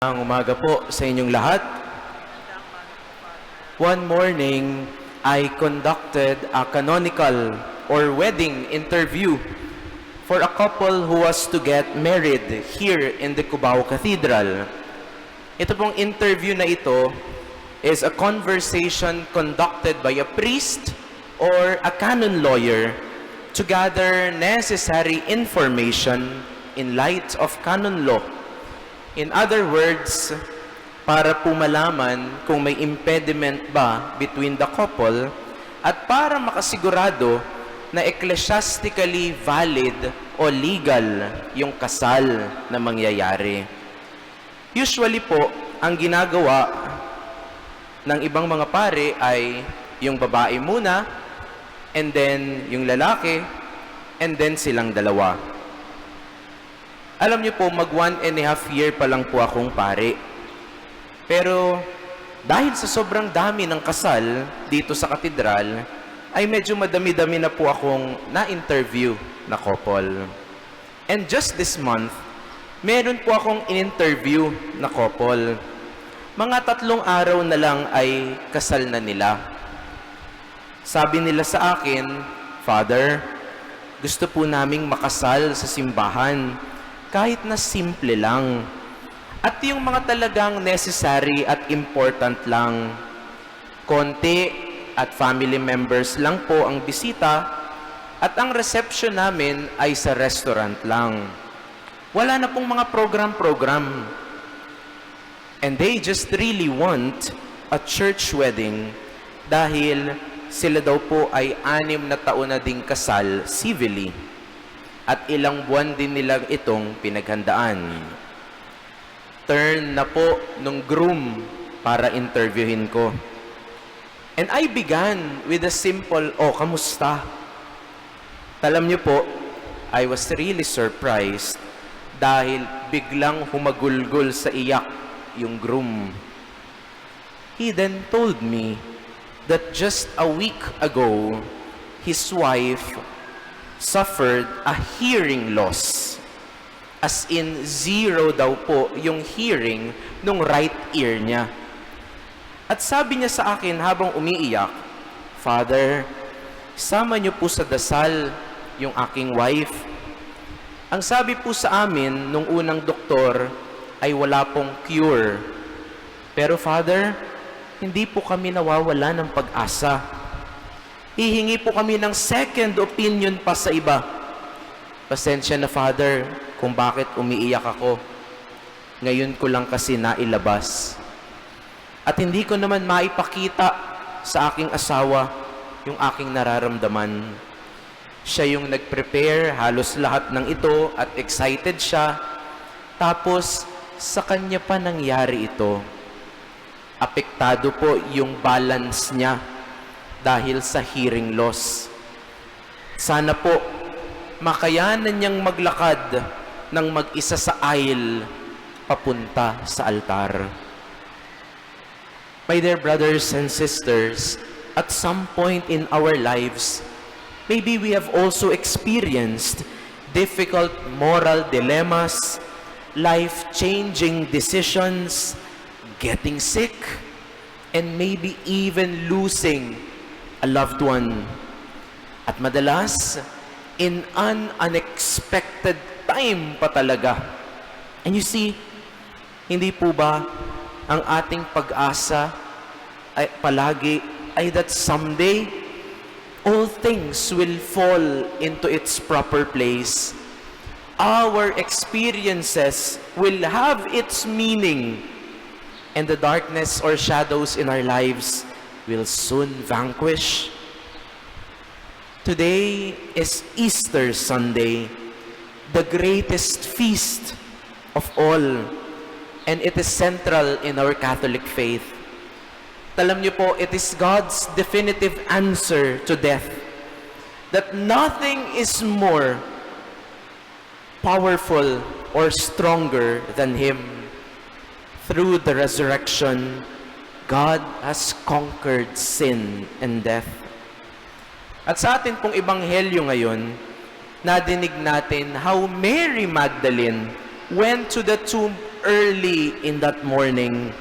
Ang umaga po sa inyong lahat. One morning, I conducted a canonical or wedding interview for a couple who was to get married here in the Cubao Cathedral. Ito pong interview na ito is a conversation conducted by a priest or a canon lawyer to gather necessary information in light of canon law. In other words, para po malaman kung may impediment ba between the couple at para makasigurado na ecclesiastically valid o legal yung kasal na mangyayari. Usually po, ang ginagawa ng ibang mga pare ay yung babae muna, and then yung lalaki, and then silang dalawa. Alam niyo po, mag 1.5 year pa lang po akong pare. Pero dahil sa sobrang dami ng kasal dito sa katedral, ay medyo madami-dami na po akong na-interview na couple. And just this month, meron po akong in-interview na couple. Mga 3 araw na lang ay kasal na nila. Sabi nila sa akin, "Father, gusto po naming makasal sa simbahan, kahit na simple lang. At yung mga talagang necessary at important lang. Konti at family members lang po ang bisita at ang reception namin ay sa restaurant lang. Wala na pong mga program-program. And they just really want a church wedding dahil sila daw po ay 6 na taon na ding kasal civilly. At ilang buwan din nilang itong pinaghandaan." Turn na po nung groom para interviewin ko. And I began with a simple, "Oh, kamusta?" Alam niyo po, I was really surprised dahil biglang humagulgol sa iyak yung groom. He then told me that just a week ago, his wife suffered a hearing loss. As in, 0 daw po yung hearing nung right ear niya. At sabi niya sa akin habang umiiyak, "Father, sama niyo po sa dasal yung aking wife. Ang sabi po sa amin nung unang doktor ay wala pong cure. Pero Father, hindi po kami nawawala ng pag-asa. Hihingi po kami ng second opinion pa sa iba. Pasensya na, Father, kung bakit umiiyak ako. Ngayon ko lang kasi nailabas. At hindi ko naman maipakita sa aking asawa yung aking nararamdaman. Siya yung nag-prepare halos lahat ng ito at excited siya. Tapos, sa kanya pa nangyari ito. Apektado po yung balance niya dahil sa hearing loss. Sana po, makayanan niyang maglakad ng mag-isa sa aisle papunta sa altar." My dear brothers and sisters, at some point in our lives, maybe we have also experienced difficult moral dilemmas, life-changing decisions, getting sick, and maybe even losing a loved one. At madalas, in an unexpected time pa talaga. And you see, hindi po ba ang ating pag-asa ay palagi ay that someday, all things will fall into its proper place. Our experiences will have its meaning, and the darkness or shadows in our lives will soon vanquish. Today is Easter Sunday, the greatest feast of all, and it is central in our Catholic faith. Alam niyo po, it is God's definitive answer to death, that nothing is more powerful or stronger than Him. Through the resurrection, God has conquered sin and death. At sa atin pong ebanghelyo ngayon, nadinig natin how Mary Magdalene went to the tomb early in that morning,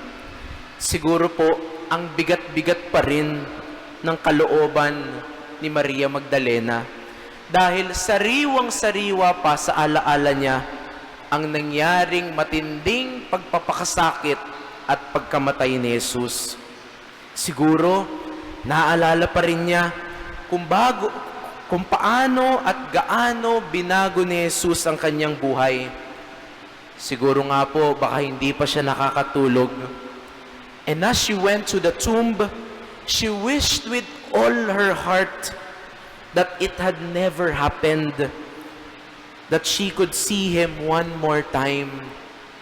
siguro po, ang bigat-bigat pa rin ng kalooban ni Maria Magdalena dahil sariwang-sariwa pa sa alaala niya ang nangyaring matinding pagpapakasakit at pagkamatay ni Jesus. Siguro, naalala pa rin niya kung paano at gaano binago ni Jesus ang kanyang buhay. Siguro nga po, baka hindi pa siya nakakatulog. And as she went to the tomb, she wished with all her heart that it had never happened, that she could see him one more time.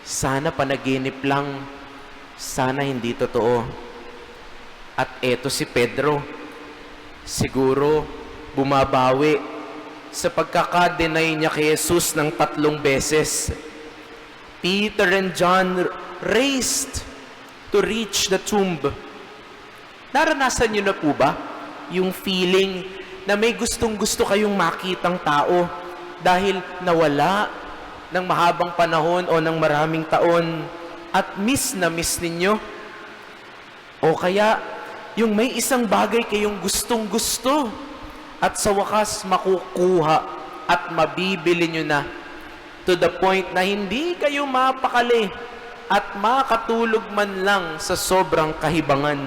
Sana panaginip lang, sana hindi totoo. At eto si Pedro, siguro bumabawi sa pagkakadenay niya kay Jesus ng 3 beses. Peter and John raced to reach the tomb. Naranasan niyo na po ba yung feeling na may gustong-gusto kayong makitang tao dahil nawala ng mahabang panahon o ng maraming taon at miss na miss ninyo? O kaya, yung may isang bagay kayong gustong-gusto at sa wakas makukuha at mabibili nyo na to the point na hindi kayo mapakali at makatulog man lang sa sobrang kahibangan.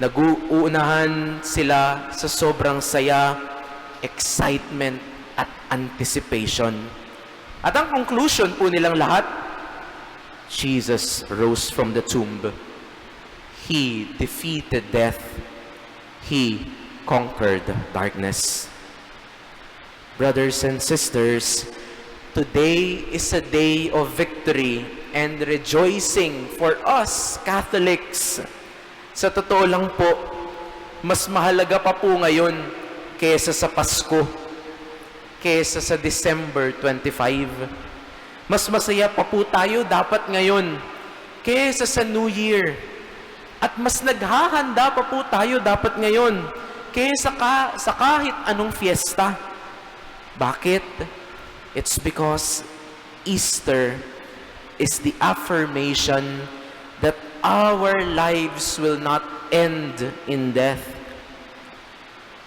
Nag-uunahan sila sa sobrang saya, excitement, at anticipation. At ang conclusion po nilang lahat, Jesus rose from the tomb. He defeated death. He conquered darkness. Brothers and sisters, today is a day of victory and rejoicing for us Catholics. Sa totoo lang po, mas mahalaga pa po ngayon kesa sa Pasko, kesa sa December 25. Mas masaya pa po tayo dapat ngayon kesa sa New Year. At mas naghahanda pa po tayo dapat ngayon kesa sa kahit anong fiesta. Bakit? It's because Easter is the affirmation that our lives will not end in death.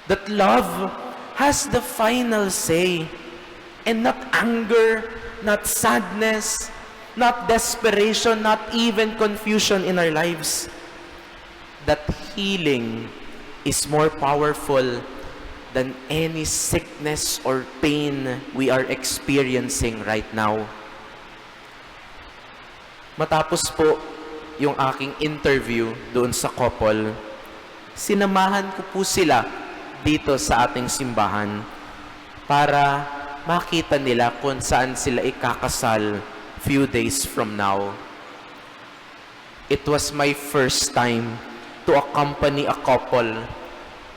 That love has the final say, and not anger, not sadness, not desperation, not even confusion in our lives. That healing is more powerful than any sickness or pain we are experiencing right now. Matapos po yung aking interview doon sa couple, sinamahan ko po sila dito sa ating simbahan para makita nila kung saan sila ikakasal few days from now. It was my first time to accompany a couple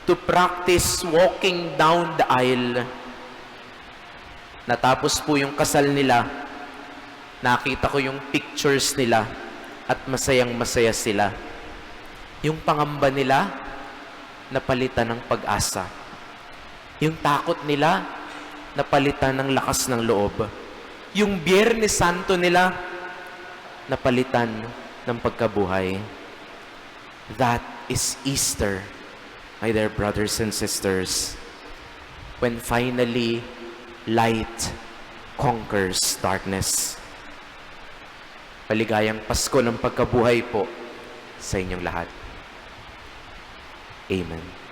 to practice walking down the aisle. Natapos po yung kasal nila, nakita ko yung pictures nila at masayang-masaya sila. Yung pangamba nila, napalitan ng pag-asa. Yung takot nila, napalitan ng lakas ng loob. Yung Biyernes Santo nila, napalitan ng pagkabuhay. That is Easter, my dear brothers and sisters, when finally light conquers darkness. Maligayang Pasko ng pagkabuhay po sa inyong lahat. Amen.